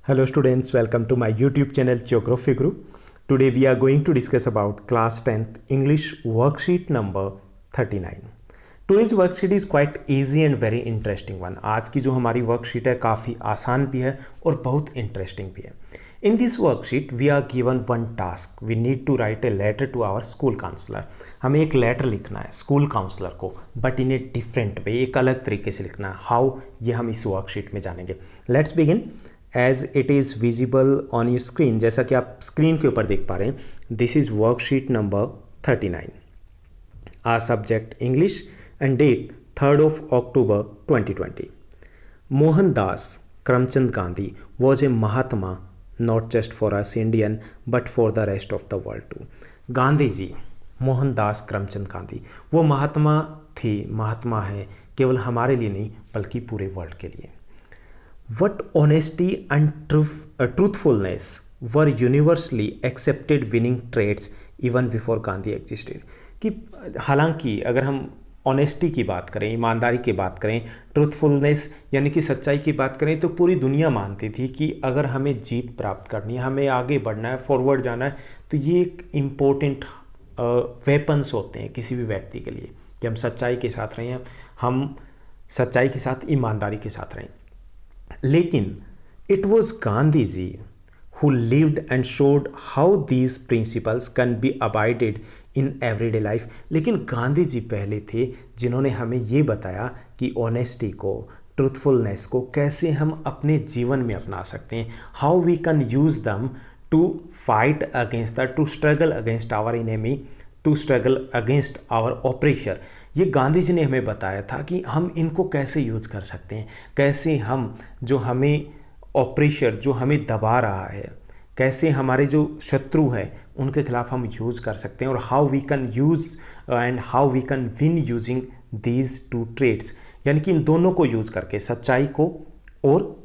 Hello students, welcome to my YouTube channel Geography Group. Today we are going to discuss about class 10th English worksheet number 39. Today's worksheet is quite easy and very interesting one. आज की जो हमारी worksheet है काफ़ी आसान भी है और बहुत इंटरेस्टिंग भी है. In this worksheet we are given one task. We need to write a letter to our school counselor. हमें एक लेटर लिखना है स्कूल काउंसलर को, but in a different way, एक अलग तरीके से लिखना है. हाउ, ये हम इस वर्कशीट में जानेंगे. Let's begin. As it is visible on your screen, जैसा कि आप स्क्रीन के ऊपर देख पा रहे हैं, this is worksheet number 39. Our subject English and date 3rd of October 2020. Mohandas Karamchand Gandhi was a Mahatma not just for us Indian but for the rest of the world too. Gandhi ji, Mohandas Karamchand Gandhi, वो महात्मा थे, महात्मा है केवल हमारे लिए नहीं बल्कि पूरे वर्ल्ड के लिए. What honesty and truthfulness were universally accepted winning traits even before Gandhi existed. कि हालांकि अगर हम ऑनेस्टी की बात करें, ईमानदारी की बात करें, ट्रूथफुलनेस यानी कि सच्चाई की बात करें, तो पूरी दुनिया मानती थी कि अगर हमें जीत प्राप्त करनी है, हमें आगे बढ़ना है, फॉरवर्ड जाना है, तो ये एक इम्पोर्टेंट वेपन्स होते हैं किसी भी व्यक्ति के लिए कि हम सच्चाई के साथ रहें, हम सच्चाई के साथ ईमानदारी के साथ रहें. लेकिन it was Gandhi ji who lived and showed how these principles can be abided in everyday life. लेकिन गांधी जी पहले थे जिन्होंने हमें ये बताया कि ऑनेस्टी को, ट्रूथफुलनेस को कैसे हम अपने जीवन में अपना सकते हैं. How we can use them to fight against the, to struggle against our enemy, to struggle against our oppressor. ये गांधी जी ने हमें बताया था कि हम इनको कैसे यूज़ कर सकते हैं, कैसे हम जो हमें ऑपरेशर, जो हमें दबा रहा है, कैसे हमारे जो शत्रु है उनके खिलाफ हम यूज़ कर सकते हैं, और how we can use and how we can win using these two trades. यानी कि इन दोनों को यूज़ करके, सच्चाई को और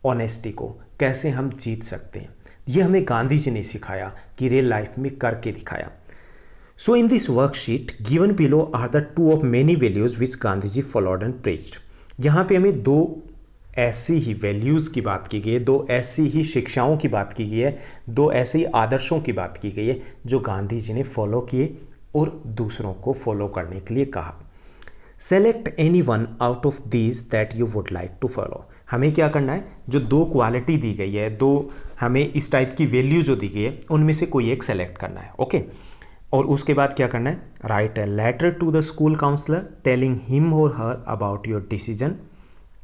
ऑनेस्टी को, कैसे हम जीत सकते हैं. ये हमें गांधी जी ने सिखाया कि रियल लाइफ में करके दिखाया. So in this worksheet given below are the two of many values which Gandhi ji followed and preached. यहाँ पे हमें दो ऐसी ही वैल्यूज़ की बात की गई है, दो ऐसी ही शिक्षाओं की बात की गई है, दो ऐसे ही आदर्शों की बात की गई है जो गांधी जी ने फॉलो किए और दूसरों को फॉलो करने के लिए कहा. Select any one out of these that you would like to follow. हमें क्या करना है, जो दो क्वालिटी दी गई है, दो हमें इस टाइप की वैल्यू जो दी गई है, उनमें से कोई एक सेलेक्ट करना है. ओके और उसके बाद क्या करना है, write a letter to the school counsellor telling him or her about your decision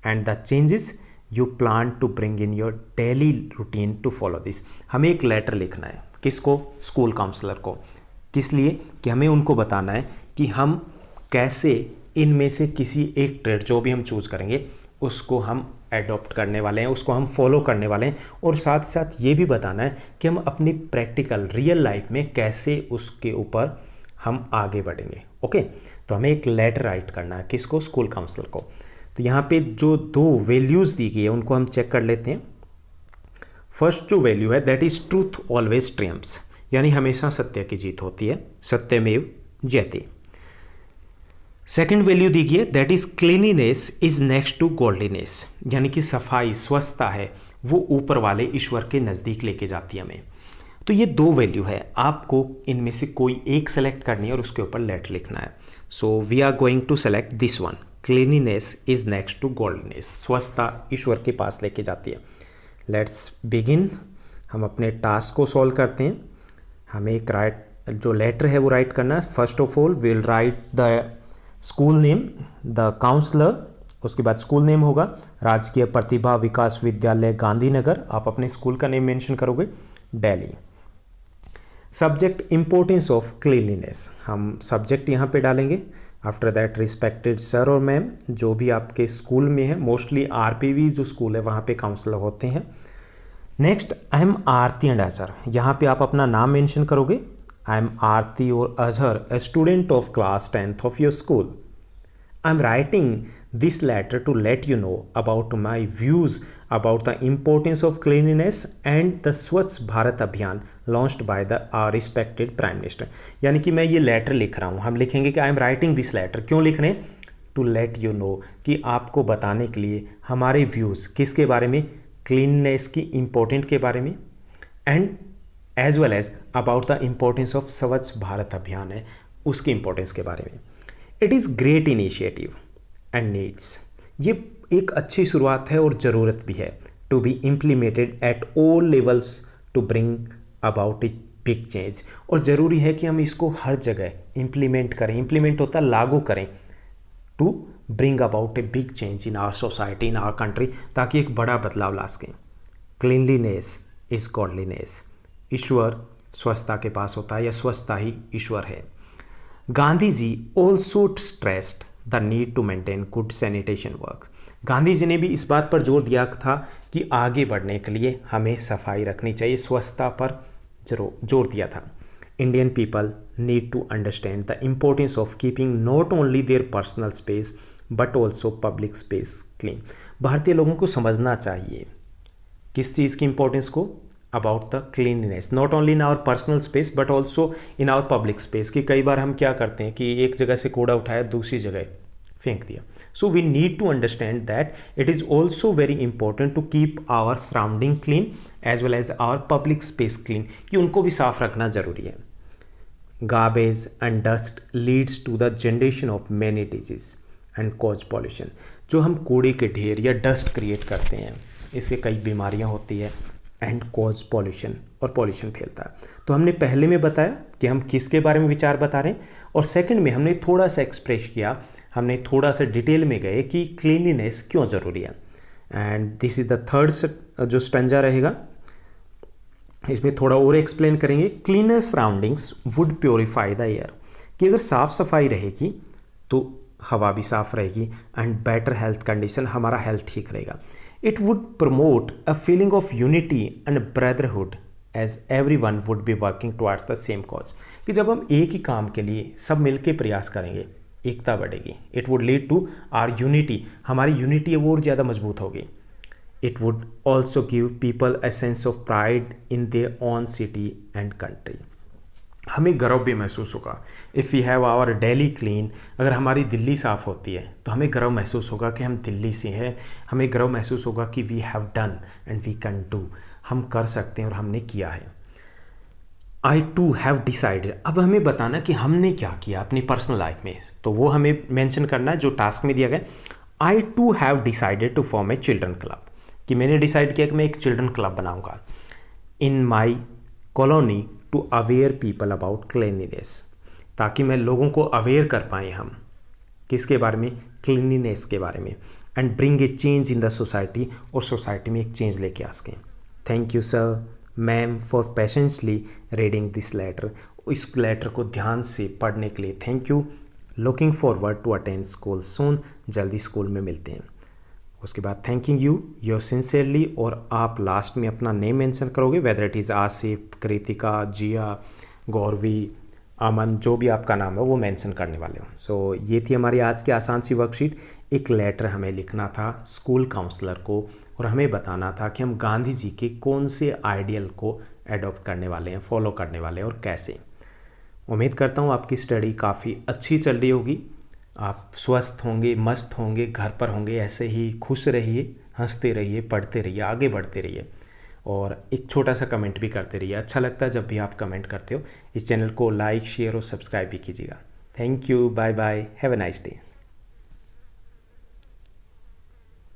and the changes you plan to bring in your daily routine to follow this. हमें एक लेटर लिखना है, किसको, स्कूल काउंसलर को. किस लिए, कि हमें उनको बताना है कि हम कैसे इनमें से किसी एक ट्रेड जो भी हम चूज़ करेंगे उसको हम एडॉप्ट करने वाले हैं, उसको हम फॉलो करने वाले हैं, और साथ साथ ये भी बताना है कि हम अपनी प्रैक्टिकल रियल लाइफ में कैसे उसके ऊपर हम आगे बढ़ेंगे. ओके तो हमें एक लेटर राइट करना है, किसको, स्कूल काउंसलर को. तो यहाँ पे जो दो वैल्यूज़ दी गई है उनको हम चेक कर लेते हैं. फर्स्ट जो वैल्यू है दैट इज़ ट्रूथ ऑलवेज ट्रियम्फ्स, यानी हमेशा सत्य की जीत होती है, सत्यमेव जयते. सेकेंड वैल्यू दी गई है that is cleanliness is next to godliness, यानी कि सफाई, स्वच्छता है वो ऊपर वाले ईश्वर के नज़दीक लेके जाती है हमें. तो ये दो वैल्यू है, आपको इनमें से कोई एक सेलेक्ट करनी है और उसके ऊपर लेटर लिखना है. So we are going to select this one, cleanliness is next to godliness, स्वच्छता ईश्वर के पास लेके जाती है. Let's begin. हम अपने टास्क को सॉल्व करते हैं. हमें एक जो लेटर है वो राइट करना है. First of all will write the school name, the counsellor, उसके बाद स्कूल नेम होगा राजकीय प्रतिभा विकास विद्यालय गांधीनगर, आप अपने स्कूल का नेम मेंशन करोगे, Delhi. Subject importance of cleanliness, हम सब्जेक्ट यहाँ पे डालेंगे. आफ्टर दैट रिस्पेक्टेड सर और मैम, जो भी आपके स्कूल में है, मोस्टली आरपीवी जो स्कूल है वहाँ पे काउंसलर होते हैं. Next I am Aarti and Azhar, यहाँ पे आप अपना नाम मेंशन करोगे. I am Aarti or Azhar, a student of class 10th of your school. I am writing this letter to let you know about my views about the importance of cleanliness and the Swachh Bharat Abhiyan launched by the respected Prime Minister. यानी कि मैं ये letter लिख रहा हूँ, हम लिखेंगे कि I am writing this letter. क्यों लिख रहे हैं, टू लेट यू नो, कि आपको बताने के लिए हमारे व्यूज़ किसके बारे में, क्लीननेस की इम्पोर्टेंट के बारे में and as well as about the importance of Swachh Bharat Abhiyan है उसकी इम्पोर्टेंस के बारे में। It is great initiative and needs, ये एक अच्छी शुरुआत है और ज़रूरत भी है to be implemented at all levels to bring about a big change, और ज़रूरी है कि हम इसको हर जगह इम्प्लीमेंट करें, इम्प्लीमेंट होता है लागू करें, to bring about a big change in our society, in our country, ताकि एक बड़ा बदलाव ला सकें। क्लीनलीनेस इज गॉडलीनेस, ईश्वर स्वच्छता के पास होता है या स्वच्छता ही ईश्वर है। Gandhi ji also stressed the need to maintain good sanitation works, Gandhi ji ने भी इस बात पर जोर दिया था कि आगे बढ़ने के लिए हमें सफाई रखनी चाहिए, स्वच्छता पर जोर दिया था। Indian people need to understand the importance of keeping not only their personal space but also public space clean, भारतीय लोगों को समझना चाहिए किस चीज़ की इम्पोर्टेंस को, about the cleanliness, not only in our personal space but also in our public space, कि कई बार हम क्या करते हैं कि एक जगह से कूड़ा उठाया दूसरी जगह फेंक दिया। So we need to understand that it is also very important to keep our surrounding clean as well as our public space clean, कि उनको भी साफ रखना जरूरी है। Garbage and dust leads to the generation of many disease and cause pollution, जो हम कूड़े के ढेर या डस्ट क्रिएट करते हैं इससे कई बीमारियां होती है एंड कॉज पॉल्यूशन, और पॉल्यूशन फैलता है। तो हमने पहले में बताया कि हम किसके बारे में विचार बता रहे हैं, और सेकंड में हमने थोड़ा सा एक्सप्रेस किया, हमने थोड़ा सा डिटेल में गए कि क्लीनलीनेस क्यों ज़रूरी है। And this is the third जो स्टंजा रहेगा, इसमें थोड़ा और एक्सप्लेन करेंगे। Cleaner surroundings would purify the air, कि अगर साफ़ सफाई रहेगी तो हवा भी साफ रहेगी एंड बेटर हेल्थ कंडीशन, हमारा हेल्थ ठीक रहेगा। It would promote a feeling of unity and brotherhood as every one would be working towards the same cause, कि जब हम एक ही काम के लिए सब मिलकर प्रयास करेंगे एकता बढ़ेगी। It would lead to our unity, हमारी यूनिटी और ज़्यादा मजबूत होगी। It would also give people a sense of pride in their own city and country, हमें गर्व भी महसूस होगा। If we have our Delhi clean, अगर हमारी दिल्ली साफ़ होती है तो हमें गर्व महसूस होगा कि हम दिल्ली से हैं, हमें गर्व महसूस होगा कि we have done and we can do, हम कर सकते हैं और हमने किया है। आई टू हैव डिसाइडेड, अब हमें बताना कि हमने क्या किया अपनी पर्सनल लाइफ में, तो वो हमें मेंशन करना है जो टास्क में दिया गया। I too have decided to form a children club, कि मैंने डिसाइड किया कि मैं एक चिल्ड्रन क्लब बनाऊंगा in my colony to aware people about cleanliness, ताकि मैं लोगों को अवेयर कर पाएँ हम किसके बारे में, क्लीनलीनेस के बारे में, and bring a change in the society, और सोसाइटी में एक चेंज लेके आ सकें। Thank you sir ma'am for patiently reading this letter, इस लेटर को ध्यान से पढ़ने के लिए thank you. Looking forward to attend school soon, जल्दी स्कूल में मिलते हैं। उसके बाद थैंकिंग यू योर सिंसियरली, और आप लास्ट में अपना नेम मेंशन करोगे, whether it is Asif, Kritika, Jiya, Gauravi, Aman, जो भी आपका नाम है वो मेंशन करने वाले हो। सो ये थी हमारी आज की आसान सी वर्कशीट। एक लेटर हमें लिखना था स्कूल काउंसलर को, और हमें बताना था कि हम गांधी जी के कौन से आइडियल को एडॉप्ट करने वाले हैं, फॉलो करने वाले हैं और कैसे। उम्मीद करता हूँ आपकी स्टडी काफ़ी अच्छी चल रही होगी, आप स्वस्थ होंगे, मस्त होंगे, घर पर होंगे, ऐसे ही खुश रहिए, हंसते रहिए, पढ़ते रहिए, आगे बढ़ते रहिए, और एक छोटा सा कमेंट भी करते रहिए। अच्छा लगता है जब भी आप कमेंट करते हो। इस चैनल को लाइक, शेयर और सब्सक्राइब भी कीजिएगा। Thank you, bye bye, have a nice day.